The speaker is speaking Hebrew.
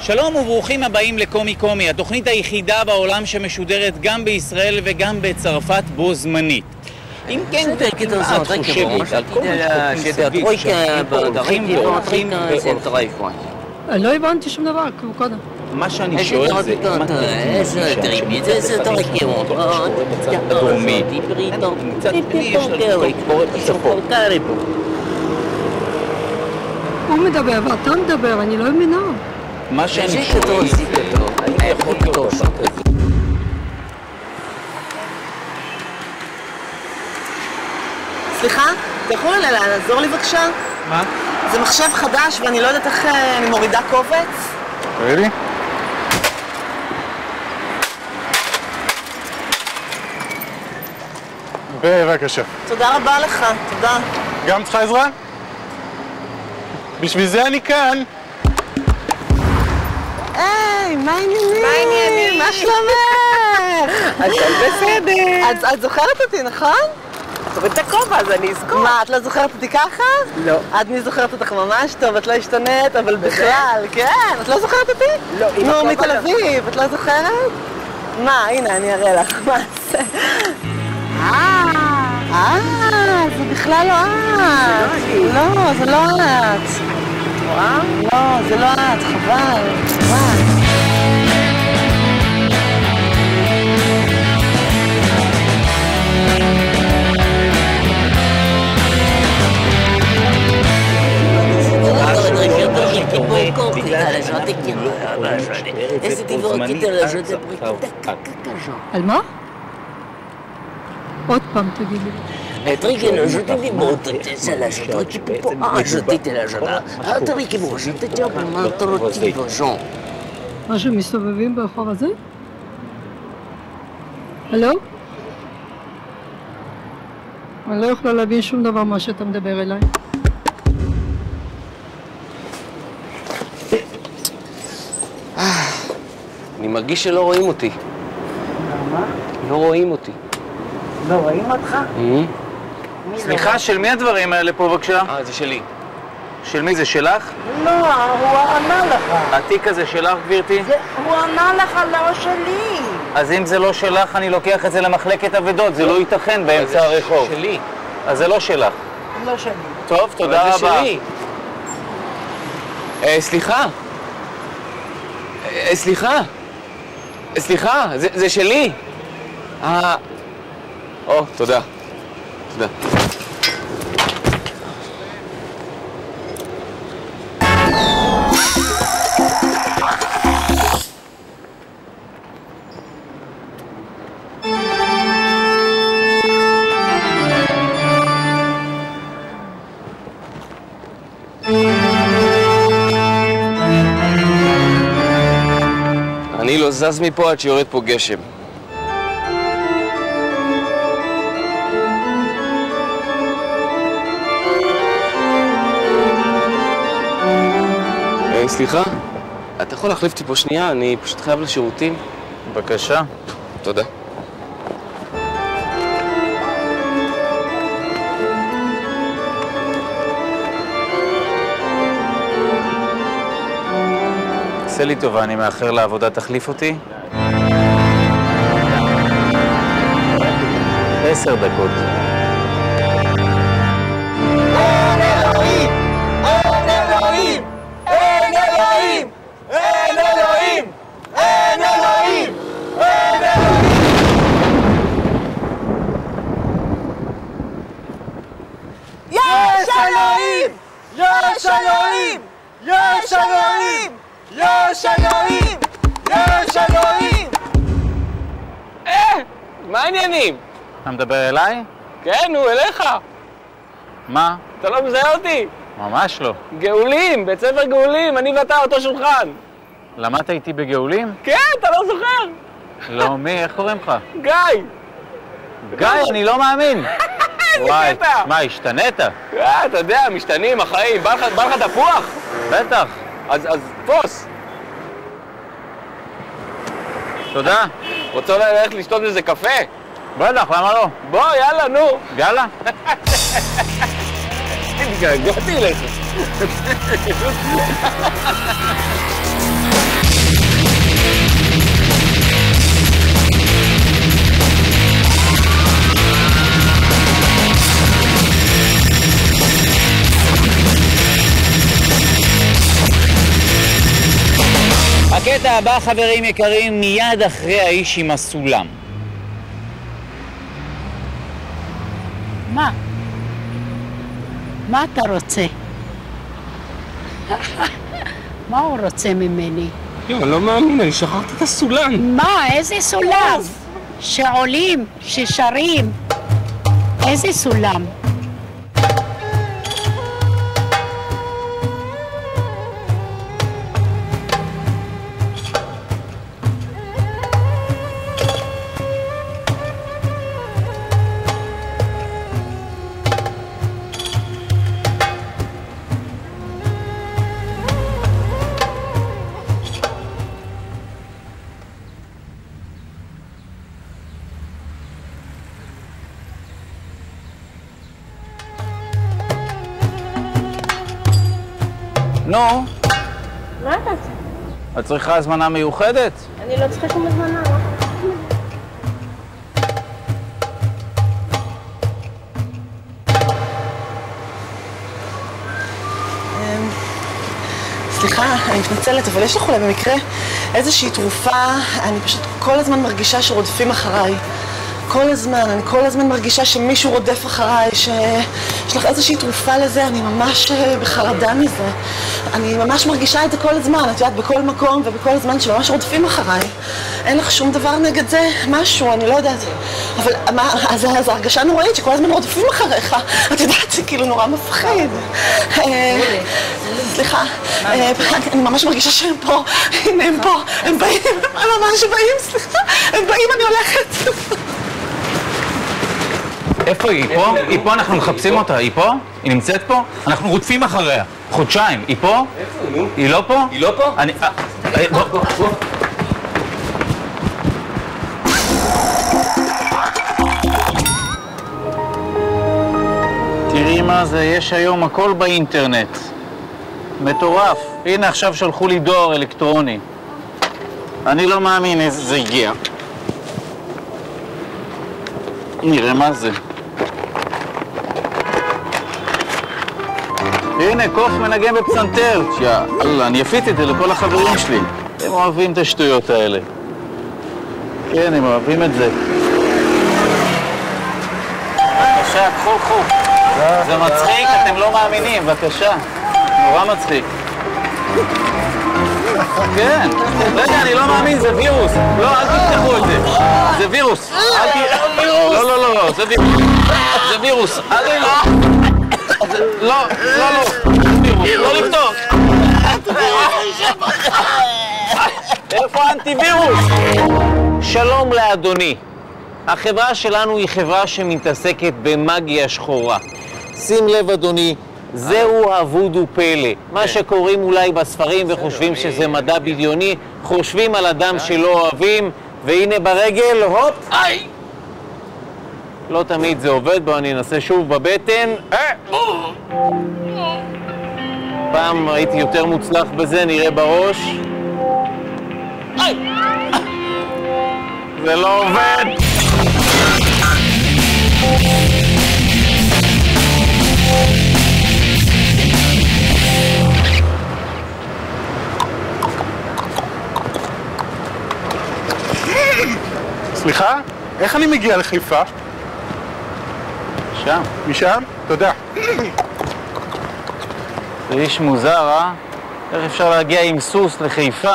שלום וברוכים הבאים לקומי קומי, התוכנית היחידה בעולם שמשודרת גם בישראל וגם בצרפת בו זמנית. אם כן, את חושבת על כל מה שסביב שאנחנו הולכים והולכים והולכים. לא הבנתי שום דבר, קודם. מה שאני שואל זה, אם אתם מצד הדרומי, מצד שני יש לנו תקשורת בצפון. הוא מדבר ואתה מדבר, אני לא מבינה. מה שאני שואל זה, האם יכול להיות דבר כזה? סליחה? אתה יכול לעזור לי בבקשה? מה? זה מחשב חדש ואני לא יודעת איך אני מורידה קובץ. תראי לי. בבקשה. תודה רבה לך, תודה. גם צריכה עזרה? בשביל זה אני כאן. היי, מה העניינים? מה העניינים? מה שלומך? הכל בסדר. את זוכרת אותי, נכון? תוריד את הכובע, אז אני אזכור. מה, את לא זוכרת אותי ככה? לא. אני זוכרת אותך ממש טוב, את לא השתנית, אבל בכלל, כן. את לא זוכרת אותי? לא, עם נו, הכובע מתל לא. אביב, את לא זוכרת? מה, הנה, אני אראה לך, מה זה? זה בכלל לא את. לא, זה לא את. רואה? לא, זה לא את, חבל. חבל. על מה? עוד פעם תגיד לי. Je te dis, bon, c'est la jeune qui peut pas. Je t'étais la jeune. Attends, qui bon, je te dis, bon, trop type, Jean. מה שמסתובבים ברחוב הזה? הלו? אני לא יכולה להבין שום דבר מה שאתה מדבר אליי. אני מרגיש שלא רואים אותי. מה? לא רואים אותי. לא רואים אותך? סליחה, של מי הדברים האלה פה בבקשה? זה שלי. של מי זה, שלך? לא, הוא ענה לך. התיק הזה שלך, גברתי? הוא ענה לך, לא שלי. אז אם זה לא שלך, אני לוקח את זה למחלקת אבדות, זה לא ייתכן באמצע הרחוב. זה שלי. אז זה לא שלך. לא שלי. טוב, תודה רבה. זה שלי. סליחה. סליחה, זה שלי. תודה. תודה. אני לא זז מפה עד שיורד פה גשם. סליחה, אתה יכול להחליף אותי פה שנייה? אני פשוט חייב לשירותים. בבקשה. תודה. עשה לי טובה, אני מאחר לעבודה, תחליף אותי? 10 דקות. אין אלוהים! אין אלוהים! אין אלוהים! אין אלוהים! אין אלוהים! אין אלוהים! יש אלוהים! יש אלוהים! יש אלוהים! יש אלוהים! יש אלוהים! מה העניינים? אתה מדבר אליי? כן, הוא אליך. מה? אתה לא מזהה אותי? ממש לא. גאולים, בית ספר גאולים, אני ואתה אותו שולחן. למדת איתי בגאולים? כן, אתה לא זוכר? לא, מי? איך קוראים לך? גיא. גיא, אני לא מאמין. וואי, קטע. מה, השתנית? אתה יודע, משתנים, החיים. בא לך תפוח? בטח. אז תפוס. תודה. רוצה ללכת לשתות איזה קפה? בטח, למה לא? בוא, יאללה, נו. יאללה. התגעגעתי לך. הקטע הבא, חברים יקרים, מיד אחרי האיש עם הסולם. מה? מה אתה רוצה? מה הוא רוצה ממני? אני לא מאמין, אני שכחתי את הסולם. מה? איזה סולם? שעולים, ששרים. איזה סולם? נו, מה אתה רוצה? את צריכה הזמנה מיוחדת? אני לא צריכה שום הזמנה. סליחה, אני מתנצלת, אבל יש לך אולי במקרה איזושהי תרופה, אני פשוט כל הזמן מרגישה שרודפים אחריי. אני כל הזמן מרגישה שמישהו רודף אחריי, שיש לך איזושהי תרופה לזה, אני ממש בחרדה מזה. אני ממש מרגישה את זה כל הזמן, את יודעת, בכל מקום ובכל הזמן שממש רודפים אחריי. אין לך שום דבר נגד זה? משהו, אני לא יודעת. אבל אז הרגשה נוראית שכל הזמן רודפים אחריך. את יודעת, זה כאילו נורא מפחיד. סליחה, אני ממש מרגישה שהם פה. הנה הם פה, הם באים, הם ממש באים, סליחה. הם באים, אני הולכת. איפה היא? היא פה? היא פה, אנחנו מחפשים אותה. היא פה? היא נמצאת פה? אנחנו רודפים אחריה. חודשיים. היא פה? איפה היא? היא לא פה? היא לא פה? בוא. תראי מה זה, יש היום הכל באינטרנט. מטורף. הנה עכשיו שלחו לי דואר אלקטרוני. אני לא מאמין איזה זה הגיע. נראה מה זה. הנה, קוף מנגן בפסנתר. יאללה, אני אפיץ את זה לכל החברים שלי. הם אוהבים את השטויות האלה. כן, הם אוהבים את זה. בבקשה, קחו. זה מצחיק, אתם לא מאמינים, בבקשה. נורא מצחיק. כן. רגע, אני לא מאמין, זה וירוס. לא, אל תפתחו את זה. זה וירוס. לא, זה וירוס. זה וירוס. לא, לא לפתוח. איפה האנטיווירוס? שלום לאדוני. החברה שלנו היא חברה שמתעסקת במאגיה שחורה. שים לב אדוני, זהו הוודו פלא. מה שקוראים אולי בספרים וחושבים שזה מדע בדיוני, חושבים על אדם שלא אוהבים, והנה ברגל, הופ, איי! לא תמיד זה עובד, בואו אני אנסה שוב בבטן. פעם הייתי יותר מוצלח בזה, נראה בראש. זה לא עובד! סליחה? איך אני מגיע לחיפה? שם. משם? תודה. זה איש מוזר, אה? איך אפשר להגיע עם סוס לחיפה?